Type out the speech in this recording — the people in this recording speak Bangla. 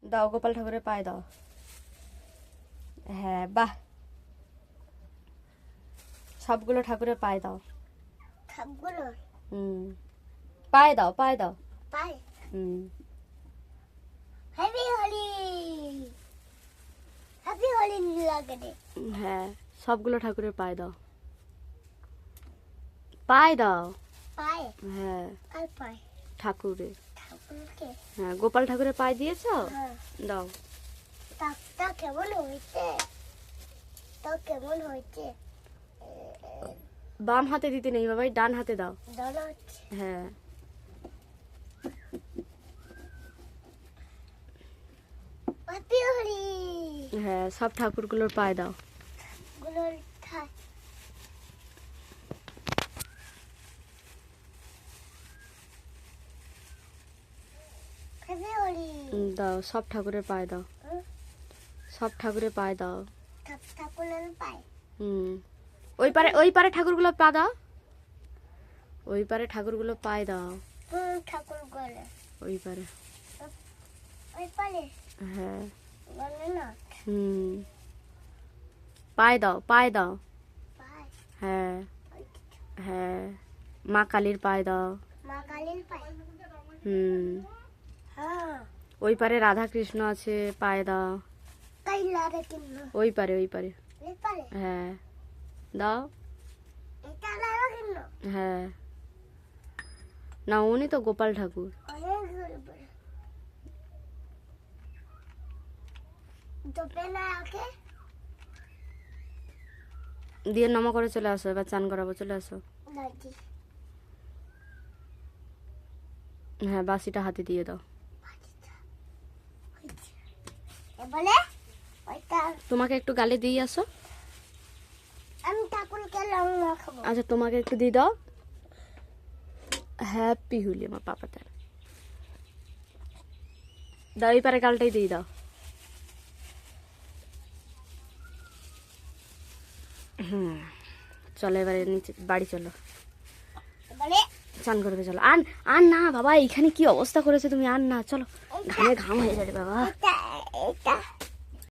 দাও গোপাল ঠাকুরের পায়ে দাও। হ্যাঁ বাহ, সবগুলো ঠাকুরের পায়ে দাও। সবগুলো পায়ে দাও, পায়ে দাও। পায়ে। হুম। হ্যাপি হোলি, হ্যাপি হোলি লাগে রে। হ্যাঁ সবগুলো ঠাকুরের পায়ে দাও, পায়ে দাও। পায়ে। হ্যাঁ আর পায়ে ঠাকুরের। ঠাকুরকে। হ্যাঁ গোপাল ঠাকুরের পায়ে দিয়েছো? হ্যাঁ। দাও। তা কেমন হয়েছে? তা কেমন হয়েছে? বাম হাতে দিতে নেই বাবাই, ডান হাতে দাও। ভালো হচ্ছে। হ্যাঁ হ্যাপি হোলি। হ্যাঁ সব ঠাকুরগুলোর পায়ে দাও। গুলোর খায়। হ্যাপি হোলি। দাও, সব ঠাকুরের পায়ে দাও, সব ঠাকুরের পায়ে দাও। ঠাকুরের পায়ে। ওই পারে ঠাকুরগুলো পা দাও, ওই পারে ঠাকুরগুলো পায়ে দাও। ঠাকুর গলে। ওই পারে। ওই পারে। হ্যাঁ গলে না। পায়ে দাও, পায়ে দাও। পায়ে। হ্যাঁ হ্যাঁ মা কালীর পায়ে দাও। মা কালীর পায়ে। হ্যাঁ। ওই পারে রাধা কৃষ্ণ আছে, পায়ে দাও। তাই লাগে কিন্তু। ওই পারে, ওই পারে। এই পারে। হ্যাঁ দাও। এটা লাগে কিন্তু। হ্যাঁ না, উনি তো গোপাল ঠাকুর। দিয়ে নমা করে চলে আসো, এবার চান করাবো, চলে আসো। হ্যাঁ বাসিটা হাতে দিয়ে দাও। তোমাকে একটু গালে দিয়ে আসো। আমি ঠাকুরকে রং মাখাবো। আচ্ছা তোমাকে একটু দিয়ে দাও। হ্যাপি হোলি আমার পাপাতে দাও, এই পারে গালটাই দিয়ে দাও। চলো এবারে নিচে বাড়ি চলো, চান করবে চলো। আন আন না বাবা, এইখানে কি অবস্থা করেছে তুমি, আন না, চলো ঘামে ঘাম হয়ে যাবে বাবা। এটা